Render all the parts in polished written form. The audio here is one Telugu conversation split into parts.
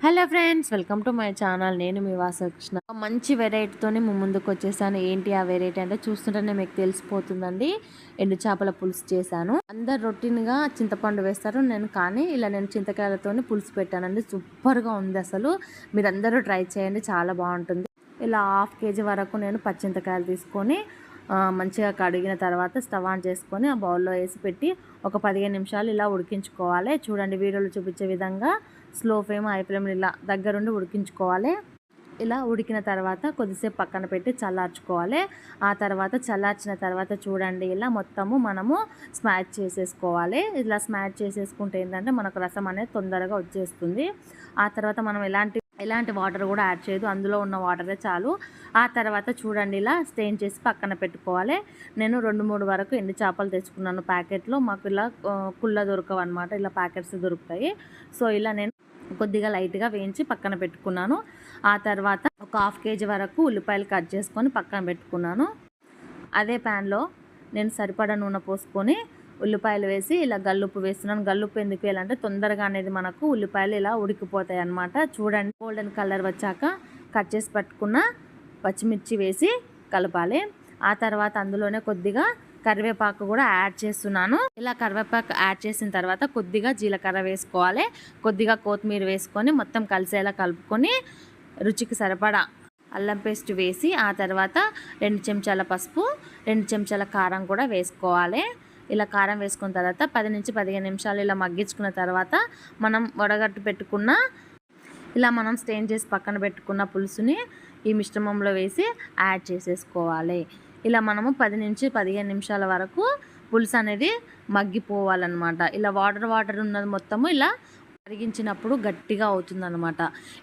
Hello friends, welcome to my channel. నేను మీ వాసకృష్ణ. మంచి వెరైటీతోనే మీ ముందుకు వచ్చేసాను. ఏంటి ఆ వెరైటీ అంటే చూస్తుంటేనే మీకు తెలిసిపోతుందండి. ఎండు చేపల పులుసు చేశాను. అందరు రొటీన్గా చింతపండు వేస్తారు, నేను చింతకాయలతోనే పులుసు పెట్టానండి. సూపర్గా ఉంది. అసలు మీరందరూ ట్రై చేయండి, చాలా బాగుంటుంది. ఇలా హాఫ్ కేజీ వరకు నేను పచ్చింతకాయలు తీసుకొని మంచిగా కడిగిన తర్వాత స్టవ్ ఆన్ చేసుకొని ఆ బౌల్లో వేసి పెట్టి ఒక 15 నిమిషాలు ఇలా ఉడికించుకోవాలి. చూడండి, వీడియోలో చూపించే విధంగా స్లో ఫ్లేమ్ హై ఫ్లేమ్ ఇలా దగ్గరుండి ఉడికించుకోవాలి. ఇలా ఉడికిన తర్వాత కొద్దిసేపు పక్కన పెట్టి చల్లార్చుకోవాలి. ఆ తర్వాత చల్లార్చిన తర్వాత చూడండి, ఇలా మొత్తము మనము స్మాష్ చేసేసుకోవాలి. ఇలా స్మాష్ చేసేసుకుంటే ఏంటంటే మనకు రసం అనేది తొందరగా వచ్చేస్తుంది. ఆ తర్వాత మనం ఎలాంటి వాటర్ కూడా యాడ్ చేయదు, అందులో ఉన్న వాటరే చాలు. ఆ తర్వాత చూడండి, ఇలా స్టెయిన్ చేసి పక్కన పెట్టుకోవాలి. నేను 2-3 వరకు ఎండు చేపలు తెచ్చుకున్నాను ప్యాకెట్లో. మాకు ఇలా కుళ్ళ దొరకవు అనమాట, ఇలా ప్యాకెట్స్ దొరుకుతాయి. సో ఇలా నేను కొద్దిగా లైట్గా వేయించి పక్కన పెట్టుకున్నాను. ఆ తర్వాత ఒక హాఫ్ కేజీ వరకు ఉల్లిపాయలు కట్ చేసుకొని పక్కన పెట్టుకున్నాను. అదే ప్యాన్లో నేను సరిపడా నూనె పోసుకొని ఉల్లిపాయలు వేసి ఇలా గల్లుప్పు వేస్తున్నాను. గల్లుప్పు ఎందుకు వేయాలంటే తొందరగా అనేది మనకు ఉల్లిపాయలు ఇలా ఉడికిపోతాయి అన్నమాట. చూడండి, గోల్డెన్ కలర్ వచ్చాక కట్ చేసి పట్టుకున్న పచ్చిమిర్చి వేసి కలపాలి. ఆ తర్వాత అందులోనే కొద్దిగా కరివేపాకు కూడా యాడ్ చేస్తున్నాను. ఇలా కరివేపాకు యాడ్ చేసిన తర్వాత కొద్దిగా జీలకర్ర వేసుకోవాలి, కొద్దిగా కొత్తిమీర వేసుకొని మొత్తం కలిసేలా కలుపుకొని రుచికి సరిపడా అల్లం పేస్ట్ వేసి ఆ తర్వాత 2 చెంచాల పసుపు, 2 చెంచాల కారం కూడా వేసుకోవాలి. ఇలా కారం వేసుకున్న తర్వాత 10-15 నిమిషాలు ఇలా మగ్గించుకున్న తర్వాత మనం వడగట్టు పెట్టుకున్న మనం స్టెయిన్ చేసి పక్కన పెట్టుకున్న పులుసుని ఈ మిశ్రమంలో వేసి యాడ్ చేసేసుకోవాలి. ఇలా మనము 10-15 నిమిషాల వరకు పులుసు అనేది మగ్గిపోవాలన్నమాట. ఇలా వాటర్ ఉన్నది మొత్తము ఇలా కరిగించినప్పుడు గట్టిగా అవుతుందన్నమాట.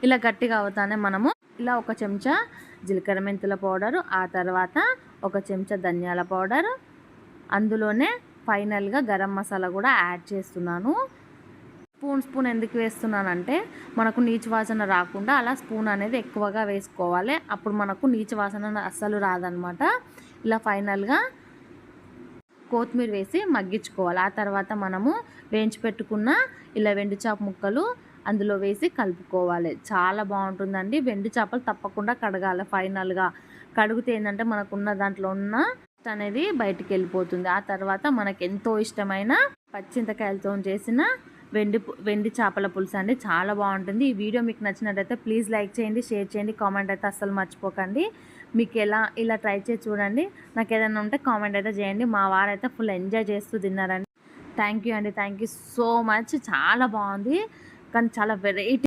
ఇలా గట్టిగా అవుతానే మనము ఇలా 1 చెంచా జీలకర్ర మెంతుల పౌడరు, ఆ తర్వాత 1 చెంచా ధనియాల పౌడర్, అందులోనే ఫైనల్గా గరం మసాలా కూడా యాడ్ చేస్తున్నాను. స్పూన్ ఎందుకు వేస్తున్నానంటే మనకు నీచు వాసన రాకుండా అలా స్పూన్ అనేది ఎక్కువగా వేసుకోవాలి. అప్పుడు మనకు నీచు వాసన అస్సలు రాదనమాట. ఇలా ఫైనల్గా కొత్తిమీర వేసి మగ్గించుకోవాలి. ఆ తర్వాత మనము వేయించి పెట్టుకున్న ఇలా వెండి చేప ముక్కలు అందులో వేసి కలుపుకోవాలి. చాలా బాగుంటుందండి. వెండి చేపలు తప్పకుండా కడగాలి. ఫైనల్గా కడిగితే ఏంటంటే మనకున్న దాంట్లో ఉన్న అనేది బయటికి వెళ్ళిపోతుంది. ఆ తర్వాత మనకు ఎంతో ఇష్టమైన పచ్చింతకాయలతో చేసిన వెండి చేపల పులుసు అండి, చాలా బాగుంటుంది. ఈ వీడియో మీకు నచ్చినట్టయితే ప్లీజ్ లైక్ చేయండి, షేర్ చేయండి, కామెంట్ అయితే అస్సలు మర్చిపోకండి. మీకు ఇలా ట్రై చేసి చూడండి. నాకు ఏదైనా ఉంటే కామెంట్ అయితే చేయండి. మా వారైతే ఫుల్ ఎంజాయ్ చేస్తూ తిన్నారండి. థ్యాంక్ యూ అండి, థ్యాంక్ యూ సో మచ్. చాలా బాగుంది, కానీ చాలా వెరైటీ